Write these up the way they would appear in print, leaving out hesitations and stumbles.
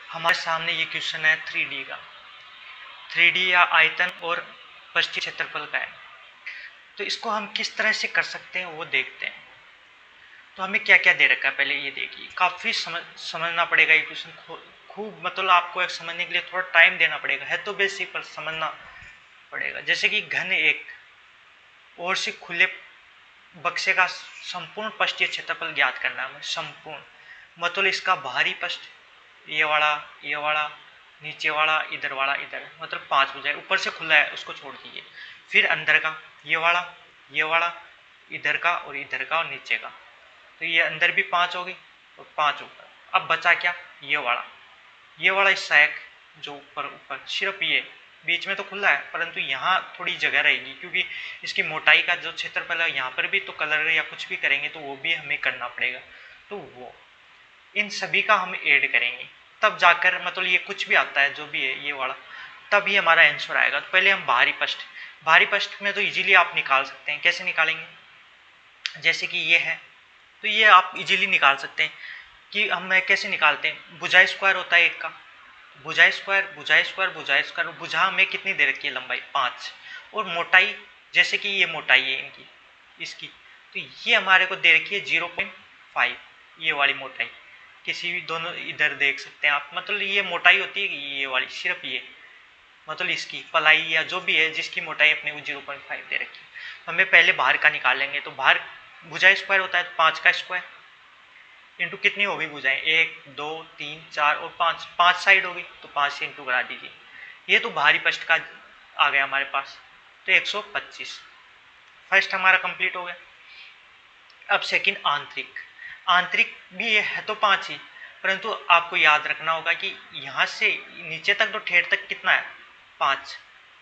हमारे सामने ये क्वेश्चन है 3D का। 3D या आयतन और पृष्ठीय क्षेत्रफल का है। तो इसको हम किस तरह से कर सकते हैं वो देखते हैं। तो हमें क्या क्या दे रखा है पहले ये देखिए। काफ़ी समझना पड़ेगा ये क्वेश्चन खूब, मतलब आपको एक समझने के लिए थोड़ा टाइम देना पड़ेगा। है तो बेसिक पर समझना पड़ेगा। जैसे कि घन एक और से खुले बक्से का संपूर्ण पृष्ठीय क्षेत्रफल ज्ञात करना है। संपूर्ण मतलब इसका बाहरी पृष्ठ ये वाला नीचे वाला इधर मतलब 5 हो जाए। ऊपर से खुला है उसको छोड़ दीजिए। फिर अंदर का ये वाला इधर का और इधर का और नीचे का। तो ये अंदर भी 5 हो गई और 5 ऊपर। अब बचा क्या ये वाला हिस्सा है जो ऊपर सिर्फ ये बीच में तो खुला है, परंतु यहाँ थोड़ी जगह रहेगी क्योंकि इसकी मोटाई का जो क्षेत्रफल है यहाँ पर भी तो कलर या कुछ भी करेंगे तो वो भी हमें करना पड़ेगा। तो वो इन सभी का हम ऐड करेंगे तब जाकर मतलब ये कुछ भी आता है जो भी है ये वाला, तब ये हमारा आंसर आएगा। तो पहले हम बाहरी पृष्ठ में तो इजीली आप निकाल सकते हैं। कैसे निकालेंगे? जैसे कि ये है तो ये आप इजीली निकाल सकते हैं कि हम कैसे निकालते हैं। भुजा स्क्वायर होता है एक का, भुजा स्क्वायर। भुजा हमें कितनी दे रखी है? लंबाई 5 और मोटाई जैसे कि ये मोटाई है इनकी इसकी, तो ये हमारे को दे रखी है 0.5। ये वाली मोटाई किसी भी दोनों इधर देख सकते हैं आप, मतलब ये मोटाई होती है ये वाली सिर्फ ये, मतलब इसकी पलाई या जो भी है जिसकी मोटाई अपने को 0.5 दे रखी है। हमें पहले बाहर का निकाल लेंगे। तो बाहर भुजा स्क्वायर होता है तो 5 का स्क्वायर इंटू कितनी होगी भुजाएं? 1 2 3 4 और 5 साइड होगी तो 5 से इंटू करा दीजिए। ये तो बाहरी पृष्ठ का आ गया हमारे पास, तो 125 फर्स्ट हमारा कंप्लीट हो गया। अब सेकंड आंतरिक भी है तो 5 ही, परंतु आपको याद रखना होगा कि यहाँ से नीचे तक तो ठेठ तक कितना है? 5,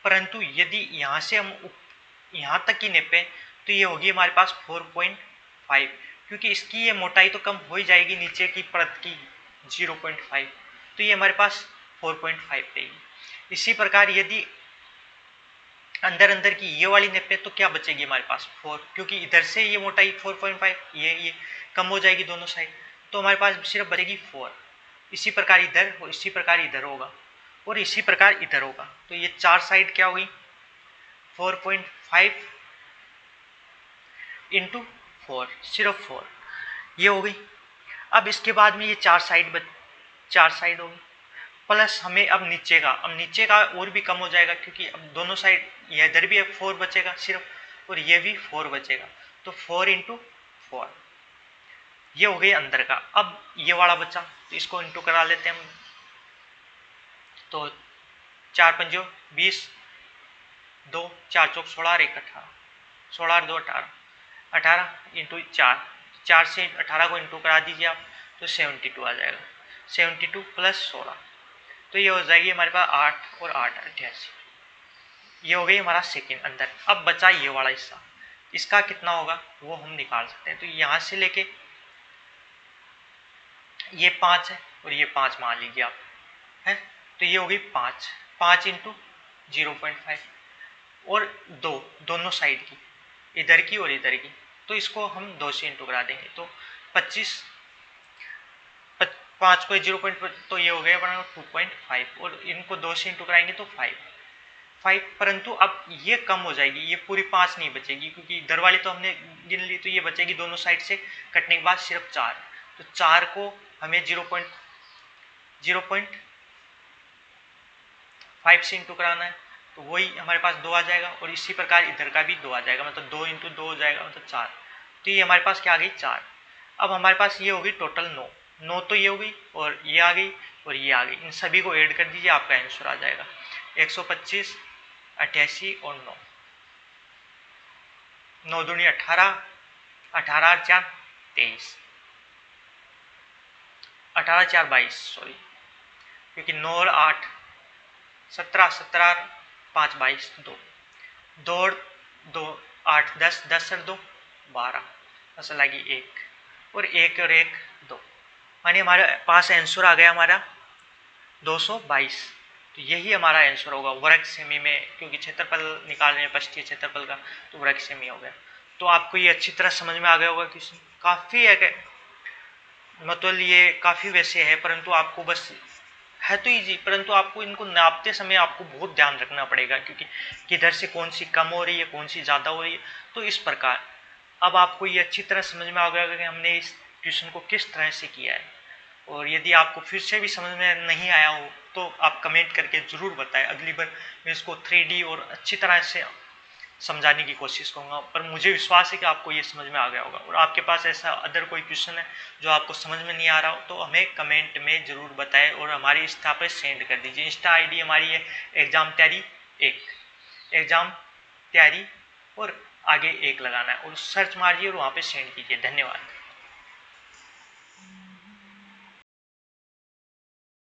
परंतु यदि यहाँ से हम यहाँ तक की नेपे तो ये होगी हमारे पास 4.5, क्योंकि इसकी ये मोटाई तो कम हो ही जाएगी नीचे की परत की 0.5, तो ये हमारे पास 4.5 रहेगी। इसी प्रकार यदि अंदर की ये वाली नेपे तो क्या बचेगी हमारे पास? 4, क्योंकि इधर से ये मोटाई 4.5 ये कम हो जाएगी दोनों साइड, तो हमारे पास सिर्फ बचेगी 4। इसी प्रकार इधर और इसी प्रकार इधर होगा और इसी प्रकार इधर होगा, तो ये 4 साइड क्या होगी? 4.5 इंटू 4 सिर्फ 4 ये हो गई। अब इसके बाद में ये 4 साइड होगी प्लस हमें अब नीचे का और भी कम हो जाएगा क्योंकि अब दोनों साइड ये इधर भी 4 बचेगा सिर्फ और ये भी 4 बचेगा, तो 4 इंटू 4 ये हो गई अंदर का। अब ये वाला बचा तो इसको इंटू करा लेते हैं हम। तो 4 पंजो 20, 2 4 चौक 16 1 18, 16 2 18, 18 इंटू 4 से 18 को इंटू करा दीजिए आप तो 72 आ जाएगा। 72 प्लस 16 तो ये हो जाएगी हमारे पास 8 और 8 88। ये हो गई हमारा सेकंड अंदर। अब बचा ये वाला हिस्सा, इसका कितना होगा वो हम निकाल सकते हैं। तो यहाँ से लेके ये 5 है और ये 5 मान लीजिए आप है, तो ये हो गई 5 इंटू 0.5 और 2 दोनों साइड की इधर की और इधर की, तो इसको हम 2 से इंटू करा देंगे तो 25। 5 को 0.5 तो ये हो गया बना 2.5 और इनको 2 से इंटू कराएंगे तो 5, परंतु अब ये कम हो जाएगी, ये पूरी 5 नहीं बचेगी क्योंकि इधर वाली तो हमने गिन ली, तो ये बचेगी दोनों साइड से कटने के बाद सिर्फ 4। तो 4 को हमें 0.5 से इंटू कराना है तो वही हमारे पास 2 आ जाएगा और इसी प्रकार इधर का भी 2 आ जाएगा, मतलब 2 इंटू 2 हो जाएगा मतलब 4। तो ये हमारे पास क्या आ गई 4। अब हमारे पास ये होगी टोटल 9 तो ये हो गई और ये आ गई और ये आ गई। इन सभी को ऐड कर दीजिए आपका आंसर आ जाएगा 125, 88 और 9 दूनी 18, 18 और 4 23, 18 4 22 सॉरी, क्योंकि 9 और 8 17, 17 और 5 22, 2 और 2 8 10, 10 और 2 12, असल लगी 1 और 1 और 1 2, मानिए हमारे पास आंसर आ गया हमारा 222। तो यही हमारा आंसर होगा वर्ग सेमी में, क्योंकि क्षेत्रफल निकालने में पृष्ठीय क्षेत्रफल का तो वर्ग सेमी हो गया। तो आपको ये अच्छी तरह समझ में आ गया होगा क्वेश्चन। काफ़ी है मतलब ये काफ़ी वैसे है, परंतु आपको बस है तो इजी, परंतु आपको इनको नापते समय आपको बहुत ध्यान रखना पड़ेगा, क्योंकि किधर से कौन सी कम हो रही है, कौन सी ज़्यादा हो रही है। तो इस प्रकार अब आपको ये अच्छी तरह समझ में आ गया कि हमने इस क्वेश्चन को किस तरह से किया है। और यदि आपको फिर से भी समझ में नहीं आया हो तो आप कमेंट करके ज़रूर बताएं। अगली बार मैं इसको 3D और अच्छी तरह से समझाने की कोशिश करूँगा, पर मुझे विश्वास है कि आपको ये समझ में आ गया होगा। और आपके पास ऐसा अदर कोई क्वेश्चन है जो आपको समझ में नहीं आ रहा हो तो हमें कमेंट में ज़रूर बताएं और हमारी इंस्टा पर सेंड कर दीजिए। इंस्टा आईडी हमारी है एग्जाम तैयारी 1, एग्जाम तैयारी और आगे 1 लगाना है, और सर्च मारिए और वहाँ पे सेंड कीजिए। धन्यवाद।